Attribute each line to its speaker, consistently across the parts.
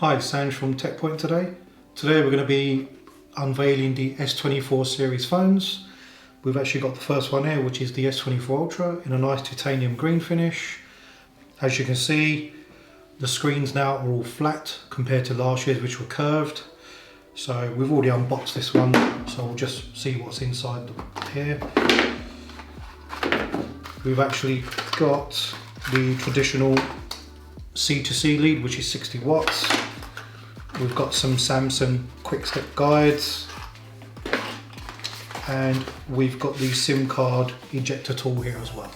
Speaker 1: Hi, it's Sanj from TechPoint today. Today we're going to be unveiling the S24 series phones. We've actually got the first one here, which is the S24 Ultra in a nice titanium green finish. As you can see, the screens now are all flat compared to last year's, which were curved. So we've already unboxed this one, so we'll just see what's inside here. We've actually got the traditional C2C lead, which is 60 watts. We've got some Samsung quick step guides, and we've got the SIM card ejector tool here as well.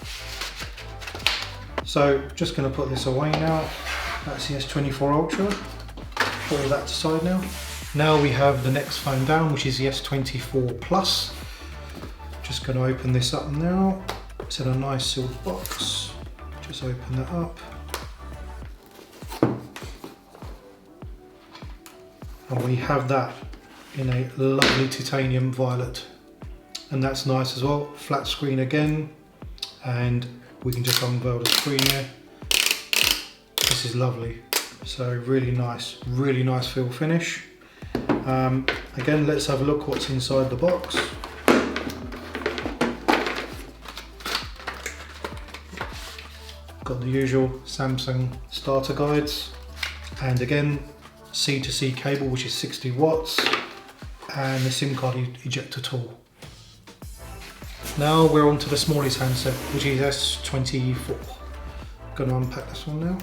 Speaker 1: So just going to put this away now. That's the S24 Ultra. Put all that aside now. Now we have the next phone down, which is the S24 Plus. Just going to open this up now. It's in a nice sealed box. Just open that up. And we have that in a lovely titanium violet. And that's nice as well. Flat screen again. And we can just unveil the screen here. This is lovely. So really nice feel finish. Again, let's have a look what's inside the box. Got the usual Samsung starter guides. And again, C2C cable, which is 60 watts, and the SIM card ejector tool. Now we're on to the smallest handset, which is S24. Going to unpack this one now.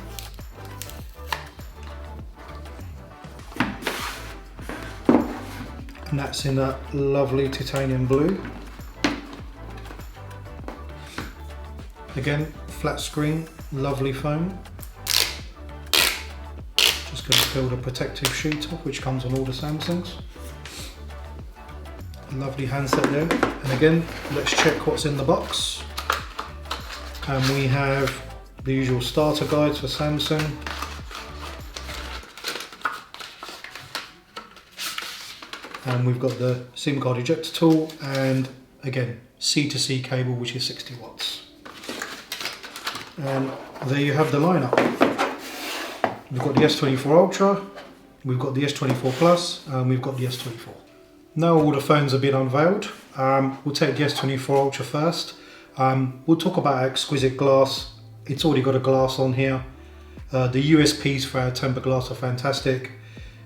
Speaker 1: And that's in that lovely titanium blue. Again, flat screen, lovely phone. Just going to peel the protective sheet off, which comes on all the Samsungs. Lovely handset there. And again, let's check what's in the box. And we have the usual starter guides for Samsung. And we've got the SIM card ejector tool, and again, C2C cable, which is 60 watts. And there you have the lineup. We've got the S24 Ultra, we've got the S24 Plus, and we've got the S24. Now all the phones have been unveiled. We'll take the S24 Ultra first. We'll talk about Xquisite glass. It's already got a glass on here. The USPs for our tempered glass are fantastic.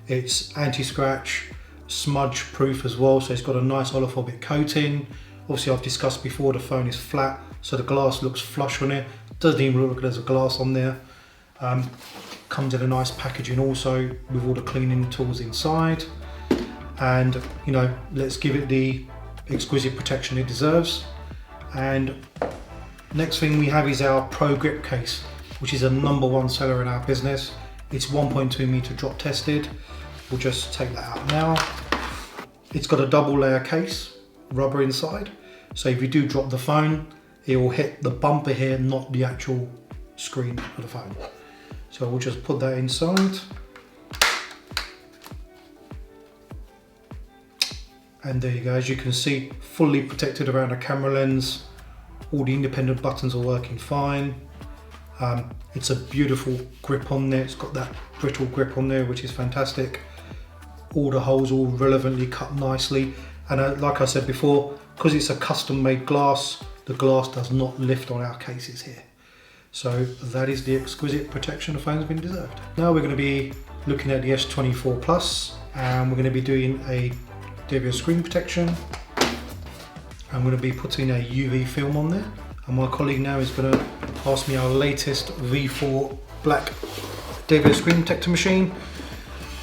Speaker 1: It's anti-scratch, smudge proof as well, so it's got a nice oliphobic coating. Obviously, I've discussed before, the phone is flat, so the glass looks flush on it. Doesn't even look like there's a glass on there. Comes in a nice packaging also with all the cleaning tools inside. And you know, let's give it the exquisite protection it deserves. And next thing we have is our Pro Grip case, which is a #1 seller in our business. It's 1.2 meter drop tested. We'll just take that out now. It's got a double layer case, rubber inside. So if you do drop the phone, it will hit the bumper here, not the actual screen of the phone. So we'll just put that inside. And there you go, as you can see, fully protected around the camera lens. All the independent buttons are working fine. It's a beautiful grip on there. It's got that brittle grip on there, which is fantastic. All the holes all relevantly cut nicely. And like I said before, because it's a custom made glass, the glass does not lift on our cases here. So that is the exquisite protection the phone's been deserved. Now we're going to be looking at the S24 Plus, and we're going to be doing a Devia screen protection. I'm going to be putting a UV film on there, and my colleague now is going to pass me our latest V4 black Devia screen protector machine.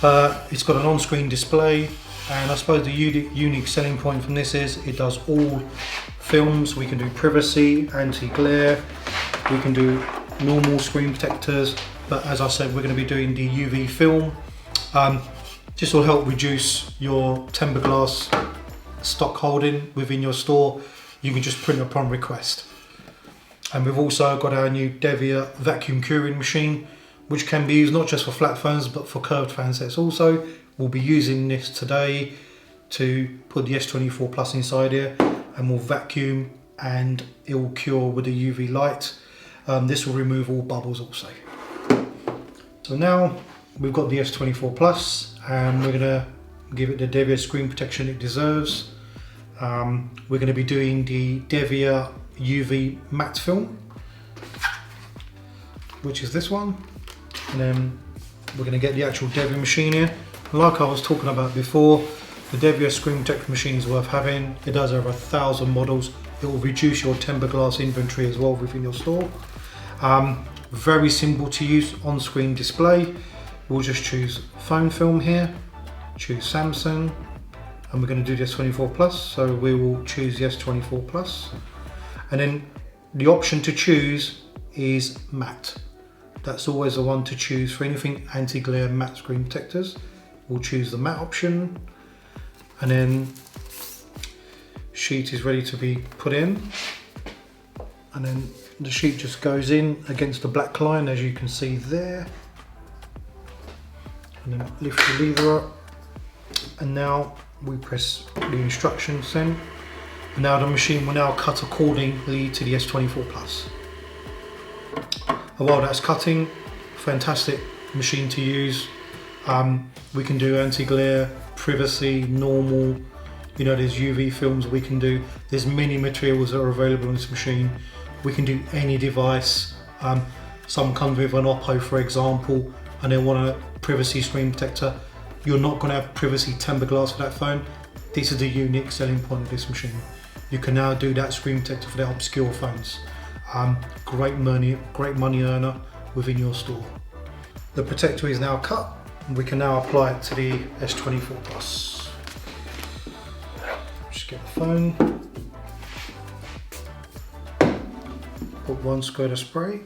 Speaker 1: It's got an on-screen display, and I suppose the unique selling point from this is it does all films. We can do privacy, anti-glare, we can do normal screen protectors, but as I said, we're going to be doing the UV film. This will help reduce your tempered glass stock holding within your store. You can just print upon request. And we've also got our new Devia vacuum curing machine, which can be used not just for flat phones but for curved handsets also. We'll be using this today to put the S24 Plus inside here, and we'll vacuum and it will cure with the UV light. This will remove all bubbles also. So now we've got the S24 Plus, and we're going to give it the Devia screen protection it deserves. We're going to be doing the Devia UV matte film, which is this one, and then we're going to get the actual Devia machine here. Like I was talking about before, the Devia screen protection machine is worth having. It does over 1,000 models. It will reduce your tempered glass inventory as well within your store. Very simple to use on-screen display. We'll just choose phone film here, choose Samsung, and we're going to do the S24 Plus, so we will choose the S24 Plus. And then the option to choose is matte. That's always the one to choose for anything anti-glare matte screen protectors. We'll choose the matte option, and then sheet is ready to be put in, and then the sheet just goes in against the black line, as you can see there, and then lift the lever up, and now we press the instructions then, and now the machine will now cut accordingly to the S24 Plus. And while that's cutting, fantastic machine to use. We can do anti-glare, privacy, normal, you know, there's UV films we can do. There's many materials that are available on this machine. We can do any device. Some comes with an Oppo, for example, and they want a privacy screen protector. You're not going to have privacy tempered glass for that phone. This is the unique selling point of this machine. You can now do that screen protector for their obscure phones. Great money earner within your store. The protector is now cut, and we can now apply it to the S24 Plus. Just get the phone, put one squirt of spray,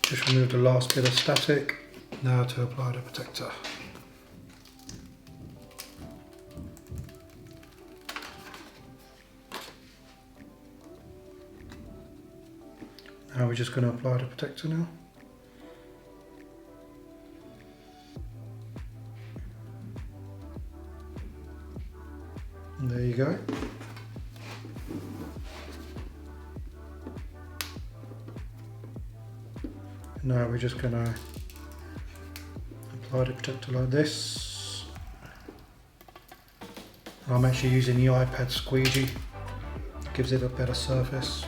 Speaker 1: just remove the last bit of static. Now to apply the protector. Now we're just going to apply the protector now. And there you go. Now we're just going to apply the protector like this. I'm actually using the iPad squeegee. Gives it a better surface.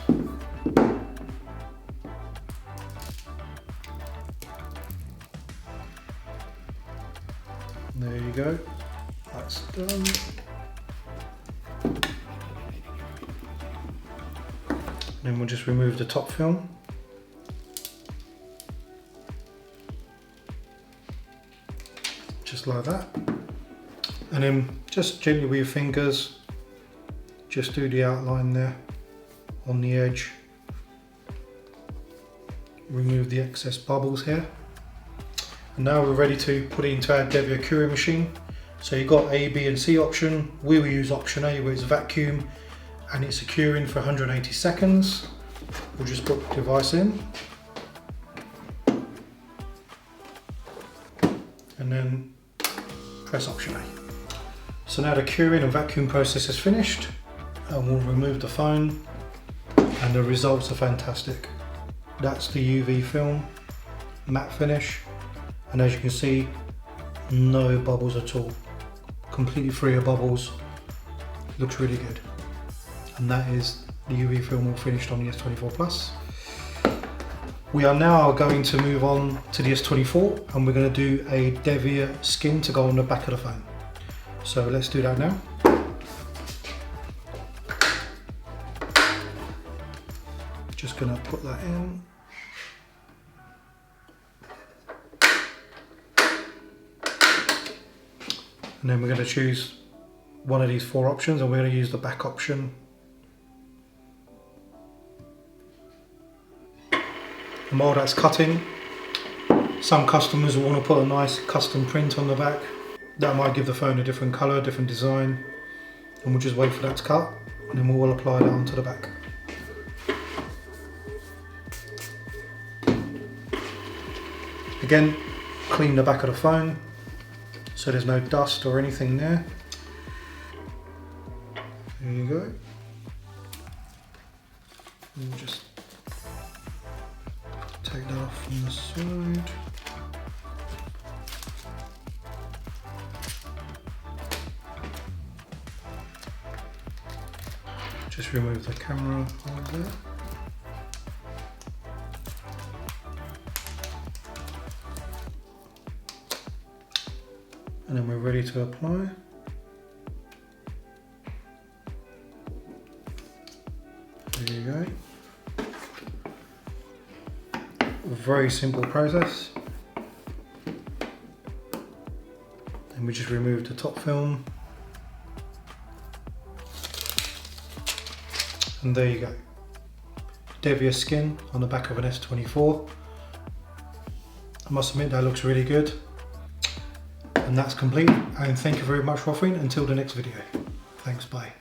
Speaker 1: There you go, that's done. Then we'll just remove the top film. Just like that. And then just gently with your fingers, just do the outline there on the edge. Remove the excess bubbles here. And now we're ready to put it into our Devia curing machine. So you've got A, B and C option. We will use option A, where it's vacuum and it's curing for 180 seconds. We'll just put the device in. And then press option A. So now the curing and vacuum process is finished. And we'll remove the phone, and the results are fantastic. That's the UV film, matte finish. And as you can see, no bubbles at all. Completely free of bubbles. Looks really good. And that is the UV film all finished on the S24 Plus. We are now going to move on to the S24, and we're going to do a Devia skin to go on the back of the phone. So let's do that now. Just going to put that in. And then we're going to choose one of these four options, and we're going to use the back option. And while that's cutting, some customers will want to put a nice custom print on the back. That might give the phone a different colour, different design. And we'll just wait for that to cut, and then we'll apply that onto the back. Again, clean the back of the phone so there's no dust or anything there. There you go. And just Take that off from the side. Just remove the camera holder. And then we're ready to apply. There you go. Very simple process. And we just remove the top film. And there you go. Devia skin on the back of an S24. I must admit that looks really good. And that's complete. And thank you very much for watching. Until the next video. Thanks, bye.